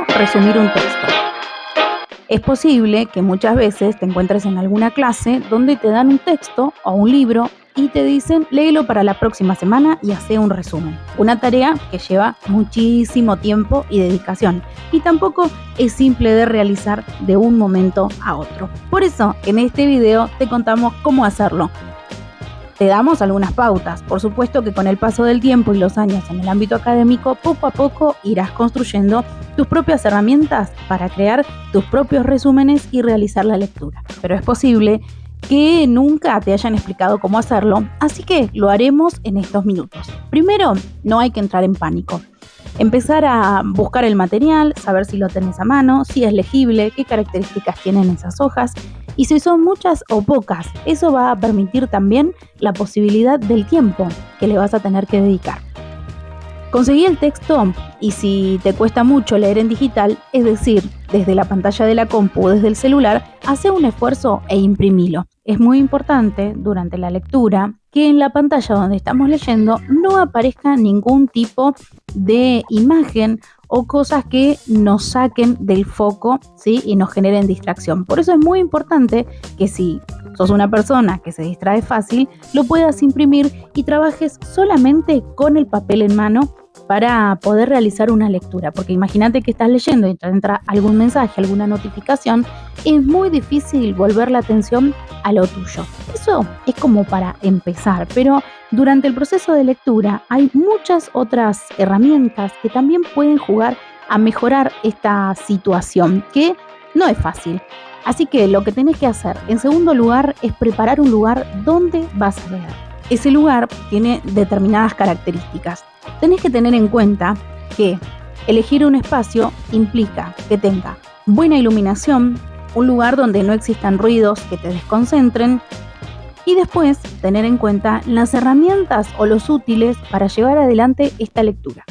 ¿Cómo resumir un texto? Es posible que muchas veces te encuentres en alguna clase donde te dan un texto o un libro y te dicen léelo para la próxima semana y hace un resumen. Una tarea que lleva muchísimo tiempo y dedicación y tampoco es simple de realizar de un momento a otro. Por eso en este video te contamos cómo hacerlo. Te damos algunas pautas. Por supuesto que con el paso del tiempo y los años en el ámbito académico, poco a poco irás construyendo tus propias herramientas para crear tus propios resúmenes y realizar la lectura. Pero es posible que nunca te hayan explicado cómo hacerlo, así que lo haremos en estos minutos. Primero, no hay que entrar en pánico. Empezar a buscar el material, saber si lo tenés a mano, si es legible, qué características tienen esas hojas y si son muchas o pocas. Eso va a permitir también la posibilidad del tiempo que le vas a tener que dedicar. Conseguí el texto y si te cuesta mucho leer en digital, es decir, desde la pantalla de la compu o desde el celular, hace un esfuerzo e imprimilo. Es muy importante durante la lectura que en la pantalla donde estamos leyendo no aparezca ningún tipo de imagen o cosas que nos saquen del foco, ¿sí? Y nos generen distracción. Por eso es muy importante que si sos una persona que se distrae fácil, lo puedas imprimir y trabajes solamente con el papel en mano para poder realizar una lectura, porque imagínate que estás leyendo y te entra algún mensaje, alguna notificación, es muy difícil volver la atención a lo tuyo. Eso es como para empezar, pero durante el proceso de lectura hay muchas otras herramientas que también pueden jugar a mejorar esta situación, que no es fácil. Así que lo que tenés que hacer, en segundo lugar, es preparar un lugar donde vas a leer. Ese lugar tiene determinadas características. Tenés que tener en cuenta que elegir un espacio implica que tenga buena iluminación, un lugar donde no existan ruidos que te desconcentren y después tener en cuenta las herramientas o los útiles para llevar adelante esta lectura.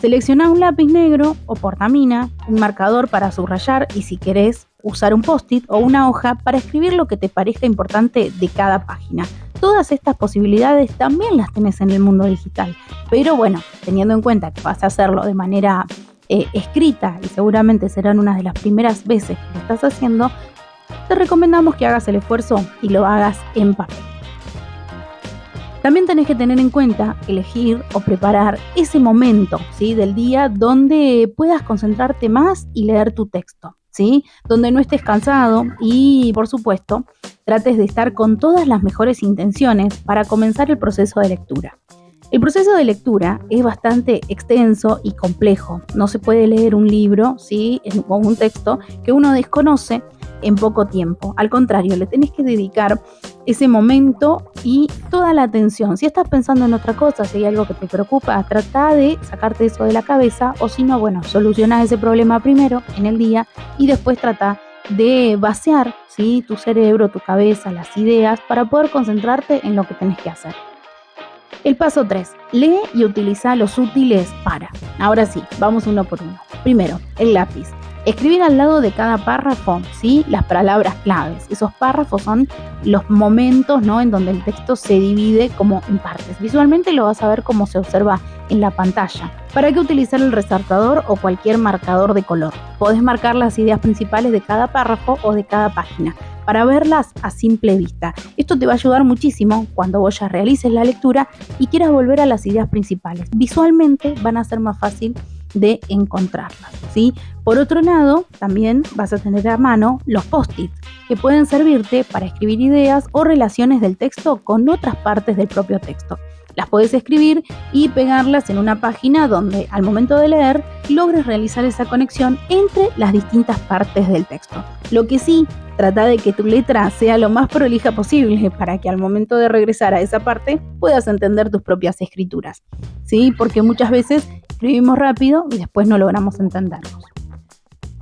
Selecciona un lápiz negro o portamina, un marcador para subrayar y si querés usar un post-it o una hoja para escribir lo que te parezca importante de cada página. Todas estas posibilidades también las tenés en el mundo digital, pero bueno, teniendo en cuenta que vas a hacerlo de manera escrita y seguramente serán una de las primeras veces que lo estás haciendo, te recomendamos que hagas el esfuerzo y lo hagas en papel. También tenés que tener en cuenta elegir o preparar ese momento, ¿sí? Del día donde puedas concentrarte más y leer tu texto, ¿sí? Donde no estés cansado y, por supuesto, trates de estar con todas las mejores intenciones para comenzar el proceso de lectura. El proceso de lectura es bastante extenso y complejo. No se puede leer un libro, ¿sí? O un texto que uno desconoce en poco tiempo. Al contrario, le tenés que dedicar ese momento y toda la atención. Si estás pensando en otra cosa, si hay algo que te preocupa, trata de sacarte eso de la cabeza o si no, bueno, soluciona ese problema primero en el día y después trata de vaciar, ¿sí? Tu cerebro, tu cabeza, las ideas para poder concentrarte en lo que tenés que hacer. El paso 3. Lee y utiliza los útiles para. Ahora sí, vamos uno por uno. Primero, el lápiz. Escribir al lado de cada párrafo, ¿sí? Las palabras claves. Esos párrafos son los momentos, ¿no? En donde el texto se divide como en partes. Visualmente lo vas a ver como se observa en la pantalla. ¿Para qué utilizar el resaltador o cualquier marcador de color? Podés marcar las ideas principales de cada párrafo o de cada página para verlas a simple vista. Esto te va a ayudar muchísimo cuando vos ya realices la lectura y quieras volver a las ideas principales. Visualmente van a ser más fácil de encontrarlas, ¿sí? Por otro lado, también vas a tener a mano los post-its, que pueden servirte para escribir ideas o relaciones del texto con otras partes del propio texto. Las puedes escribir y pegarlas en una página donde al momento de leer logres realizar esa conexión entre las distintas partes del texto. Lo que sí, trata de que tu letra sea lo más prolija posible para que al momento de regresar a esa parte puedas entender tus propias escrituras, ¿sí? Porque muchas veces escribimos rápido y después no logramos entendernos.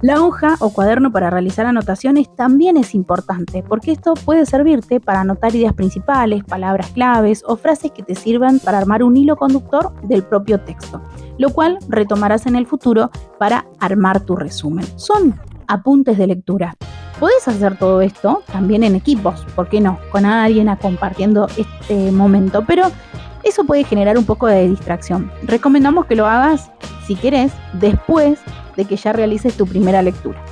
La hoja o cuaderno para realizar anotaciones también es importante porque esto puede servirte para anotar ideas principales, palabras claves o frases que te sirvan para armar un hilo conductor del propio texto, lo cual retomarás en el futuro para armar tu resumen. Son apuntes de lectura. Podés hacer todo esto también en equipos, ¿por qué no? Con alguien compartiendo este momento, pero eso puede generar un poco de distracción. Recomendamos que lo hagas, si querés, después de que ya realices tu primera lectura.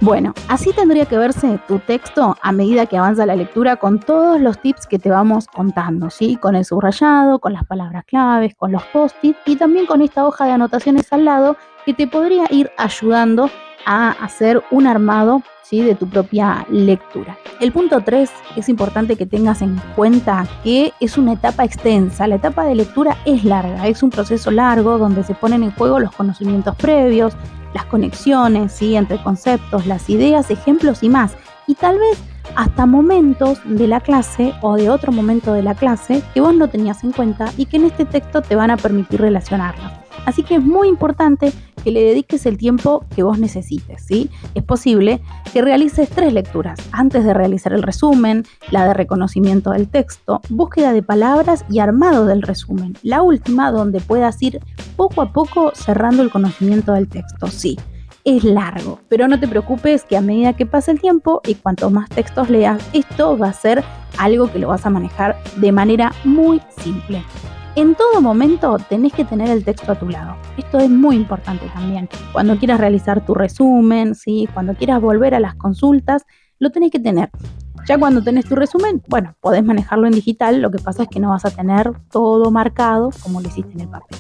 Bueno, así tendría que verse tu texto a medida que avanza la lectura con todos los tips que te vamos contando, ¿sí? Con el subrayado, con las palabras claves, con los post-it y también con esta hoja de anotaciones al lado que te podría ir ayudando a hacer un armado, ¿sí? De tu propia lectura. El punto 3 es importante que tengas en cuenta que es una etapa extensa. La etapa de lectura es larga, es un proceso largo donde se ponen en juego los conocimientos previos, las conexiones, ¿sí? Entre conceptos, las ideas, ejemplos y más. Y tal vez hasta momentos de la clase o de otro momento de la clase que vos no tenías en cuenta y que en este texto te van a permitir relacionarlos. Así que es muy importante que le dediques el tiempo que vos necesites, ¿sí? Es posible que realices 3 lecturas antes de realizar el resumen, la de reconocimiento del texto, búsqueda de palabras y armado del resumen. La última donde puedas ir poco a poco cerrando el conocimiento del texto, sí. Es largo, pero no te preocupes que a medida que pase el tiempo y cuanto más textos leas, esto va a ser algo que lo vas a manejar de manera muy simple. En todo momento tenés que tener el texto a tu lado. Esto es muy importante también. Cuando quieras realizar tu resumen, ¿sí? Cuando quieras volver a las consultas, lo tenés que tener. Ya cuando tenés tu resumen, bueno, podés manejarlo en digital, lo que pasa es que no vas a tener todo marcado como lo hiciste en el papel.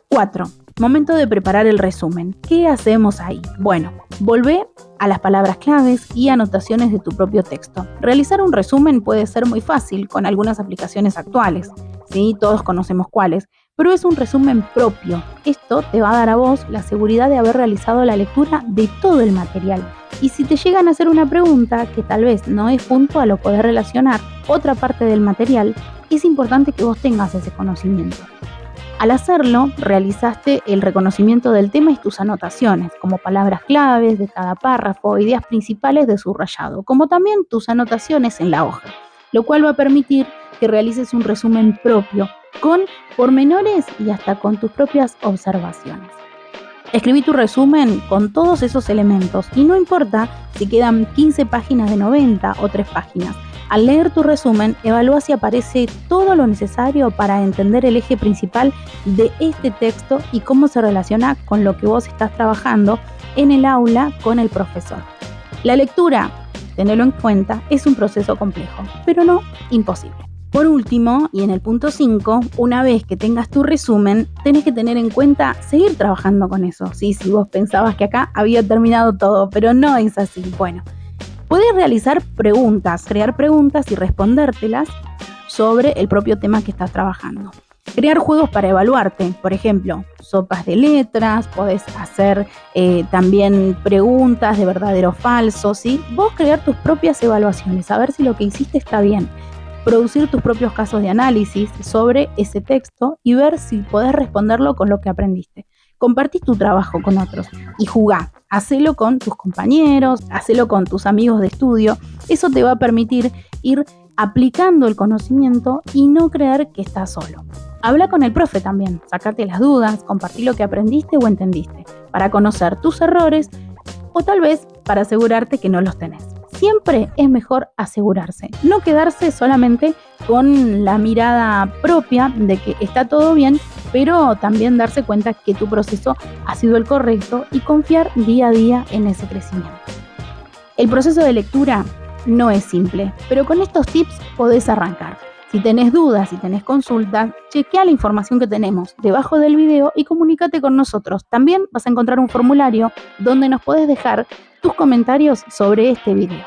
4. Momento de preparar el resumen. ¿Qué hacemos ahí? Bueno, volvé a las palabras claves y anotaciones de tu propio texto. Realizar un resumen puede ser muy fácil con algunas aplicaciones actuales, ¿sí? Todos conocemos cuáles, pero es un resumen propio. Esto te va a dar a vos la seguridad de haber realizado la lectura de todo el material. Y si te llegan a hacer una pregunta que tal vez no es puntual o podés relacionar otra parte del material, es importante que vos tengas ese conocimiento. Al hacerlo, realizaste el reconocimiento del tema y tus anotaciones, como palabras claves de cada párrafo, ideas principales de subrayado, como también tus anotaciones en la hoja, lo cual va a permitir que realices un resumen propio, con pormenores y hasta con tus propias observaciones. Escribí tu resumen con todos esos elementos y no importa si quedan 15 páginas de 90 o 3 páginas. Al leer tu resumen, evalúa si aparece todo lo necesario para entender el eje principal de este texto y cómo se relaciona con lo que vos estás trabajando en el aula con el profesor. La lectura, tenelo en cuenta, es un proceso complejo, pero no imposible. Por último, y en el punto 5, una vez que tengas tu resumen, tenés que tener en cuenta seguir trabajando con eso. ¿Sí? Si vos pensabas que acá había terminado todo, pero no es así. Bueno, puedes realizar preguntas, crear preguntas y respondértelas sobre el propio tema que estás trabajando. Crear juegos para evaluarte, por ejemplo, sopas de letras, podés hacer también preguntas de verdadero o falso, ¿sí? Vos crear tus propias evaluaciones, a ver si lo que hiciste está bien. Producir tus propios casos de análisis sobre ese texto y ver si podés responderlo con lo que aprendiste. Compartís tu trabajo con otros y jugá. Hacelo con tus compañeros, hacelo con tus amigos de estudio. Eso te va a permitir ir aplicando el conocimiento y no creer que estás solo. Habla con el profe también, sacate las dudas, compartí lo que aprendiste o entendiste, para conocer tus errores o tal vez para asegurarte que no los tenés. Siempre es mejor asegurarse, no quedarse solamente con la mirada propia de que está todo bien, pero también darse cuenta que tu proceso ha sido el correcto y confiar día a día en ese crecimiento. El proceso de lectura no es simple, pero con estos tips podés arrancar. Si tenés dudas, si tenés consultas, chequea la información que tenemos debajo del video y comunícate con nosotros. También vas a encontrar un formulario donde nos podés dejar tus comentarios sobre este video.